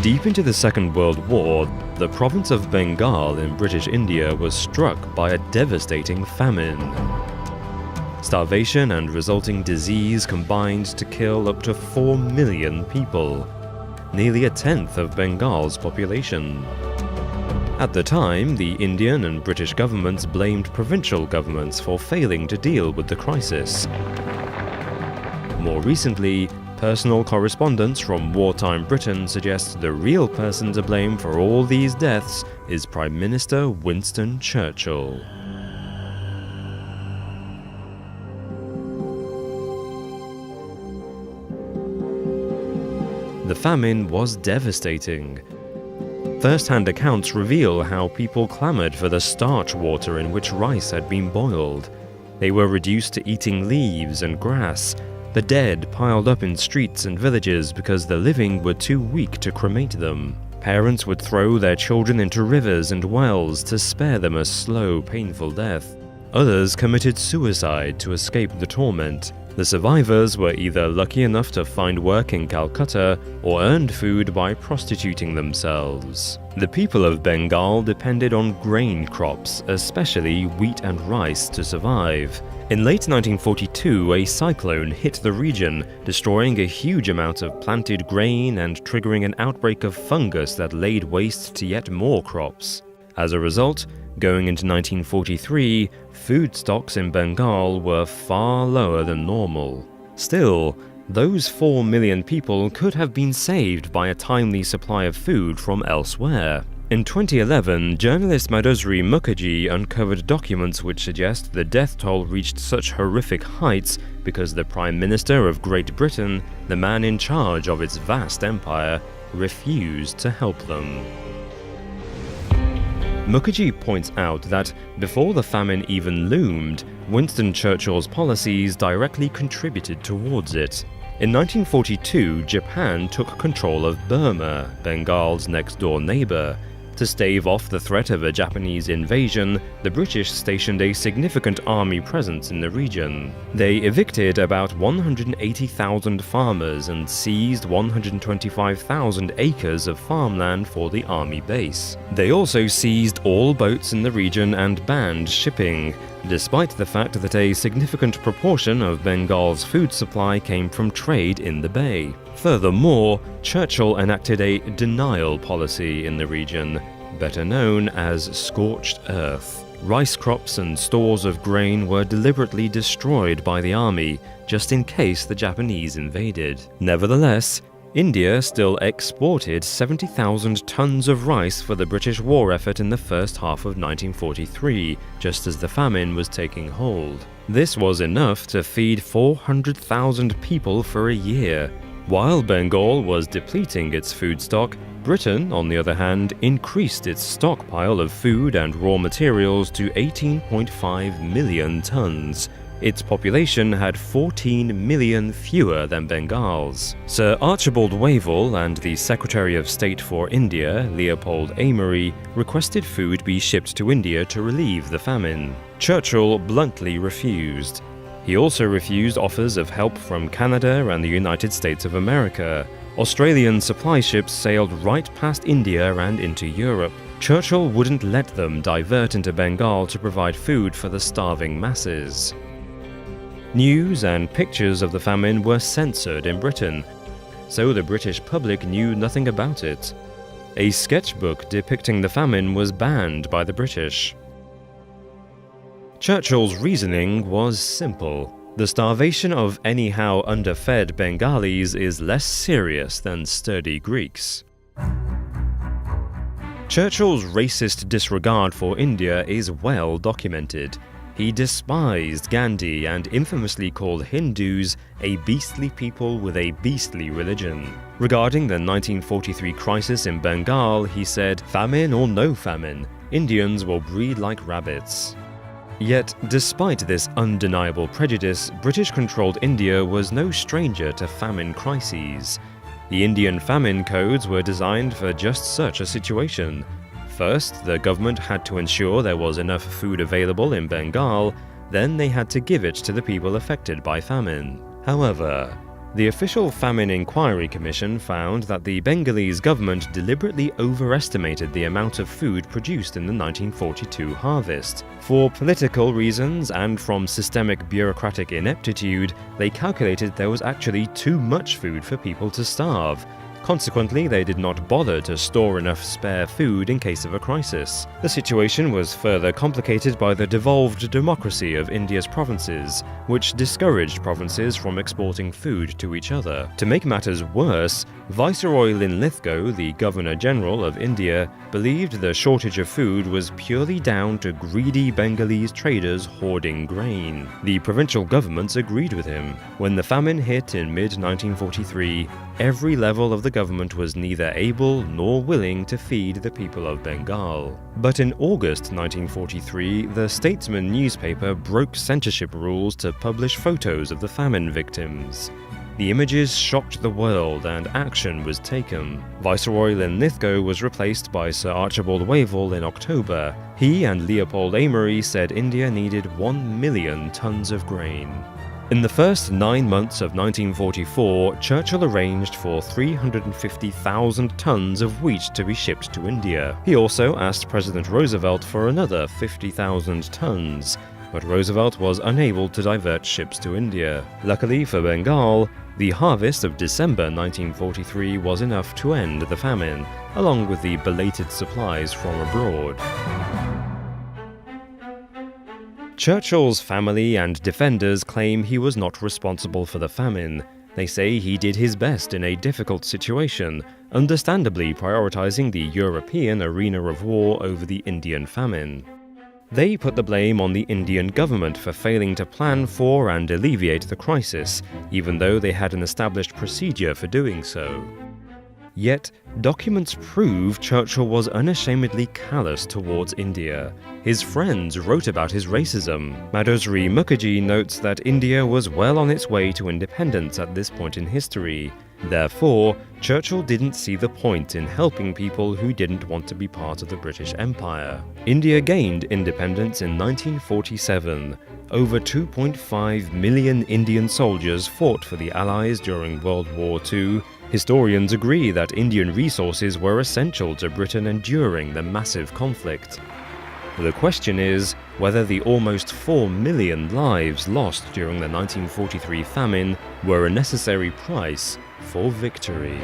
Deep into the Second World War, the province of Bengal in British India was struck by a devastating famine. Starvation and resulting disease combined to kill up to 4 million people, nearly a tenth of Bengal's population. At the time, the Indian and British governments blamed provincial governments for failing to deal with the crisis. More recently, personal correspondence from wartime Britain suggests the real person to blame for all these deaths is Prime Minister Winston Churchill. The famine was devastating. First-hand accounts reveal how people clamored for the starch water in which rice had been boiled. They were reduced to eating leaves and grass. The dead piled up in streets and villages because the living were too weak to cremate them. Parents would throw their children into rivers and wells to spare them a slow, painful death. Others committed suicide to escape the torment. The survivors were either lucky enough to find work in Calcutta or earned food by prostituting themselves. The people of Bengal depended on grain crops, especially wheat and rice, to survive. In late 1942, a cyclone hit the region, destroying a huge amount of planted grain and triggering an outbreak of fungus that laid waste to yet more crops. As a result, going into 1943, food stocks in Bengal were far lower than normal. Still, those 4 million people could have been saved by a timely supply of food from elsewhere. In 2011, journalist Madhusri Mukherjee uncovered documents which suggest the death toll reached such horrific heights because the Prime Minister of Great Britain, the man in charge of its vast empire, refused to help them. Mukherjee points out that before the famine even loomed, Winston Churchill's policies directly contributed towards it. In 1942, Japan took control of Burma, Bengal's next-door neighbor. To stave off the threat of a Japanese invasion, the British stationed a significant army presence in the region. They evicted about 180,000 farmers and seized 125,000 acres of farmland for the army base. They also seized all boats in the region and banned shipping, despite the fact that a significant proportion of Bengal's food supply came from trade in the bay. Furthermore, Churchill enacted a denial policy in the region, better known as scorched earth. Rice crops and stores of grain were deliberately destroyed by the army, just in case the Japanese invaded. Nevertheless, India still exported 70,000 tons of rice for the British war effort in the first half of 1943, just as the famine was taking hold. This was enough to feed 400,000 people for a year. While Bengal was depleting its food stock, Britain, on the other hand, increased its stockpile of food and raw materials to 18.5 million tons. Its population had 14 million fewer than Bengal's. Sir Archibald Wavell and the Secretary of State for India, Leopold Amery, requested food be shipped to India to relieve the famine. Churchill bluntly refused. He also refused offers of help from Canada and the United States of America. Australian supply ships sailed right past India and into Europe. Churchill wouldn't let them divert into Bengal to provide food for the starving masses. News and pictures of the famine were censored in Britain, so the British public knew nothing about it. A sketchbook depicting the famine was banned by the British. Churchill's reasoning was simple. The starvation of anyhow underfed Bengalis is less serious than sturdy Greeks. Churchill's racist disregard for India is well documented. He despised Gandhi and infamously called Hindus a beastly people with a beastly religion. Regarding the 1943 crisis in Bengal, he said, "Famine or no famine, Indians will breed like rabbits." Yet, despite this undeniable prejudice, British-controlled India was no stranger to famine crises. The Indian famine codes were designed for just such a situation. First, the government had to ensure there was enough food available in Bengal, then they had to give it to the people affected by famine. However, The official Famine Inquiry Commission found that the Bengalese government deliberately overestimated the amount of food produced in the 1942 harvest. For political reasons and from systemic bureaucratic ineptitude, they calculated there was actually too much food for people to starve. Consequently, they did not bother to store enough spare food in case of a crisis. The situation was further complicated by the devolved democracy of India's provinces, which discouraged provinces from exporting food to each other. To make matters worse, Viceroy Linlithgow, the Governor-General of India, believed the shortage of food was purely down to greedy Bengalese traders hoarding grain. The provincial governments agreed with him. When the famine hit in mid-1943, every level of the government was neither able nor willing to feed the people of Bengal. But in August 1943, the Statesman newspaper broke censorship rules to publish photos of the famine victims. The images shocked the world and action was taken. Viceroy Linlithgow was replaced by Sir Archibald Wavell in October. He and Leopold Amery said India needed 1 million tons of grain. In the first 9 months of 1944, Churchill arranged for 350,000 tons of wheat to be shipped to India. He also asked President Roosevelt for another 50,000 tons, but Roosevelt was unable to divert ships to India. Luckily for Bengal, the harvest of December 1943 was enough to end the famine, along with the belated supplies from abroad. Churchill's family and defenders claim he was not responsible for the famine. They say he did his best in a difficult situation, understandably prioritizing the European arena of war over the Indian famine. They put the blame on the Indian government for failing to plan for and alleviate the crisis, even though they had an established procedure for doing so. Yet, documents prove Churchill was unashamedly callous towards India. His friends wrote about his racism. Madhusri Mukherjee notes that India was well on its way to independence at this point in history. Therefore, Churchill didn't see the point in helping people who didn't want to be part of the British Empire. India gained independence in 1947. Over 2.5 million Indian soldiers fought for the Allies during World War II. Historians agree that Indian resources were essential to Britain enduring the massive conflict. The question is whether the almost 4 million lives lost during the 1943 famine were a necessary price for victory.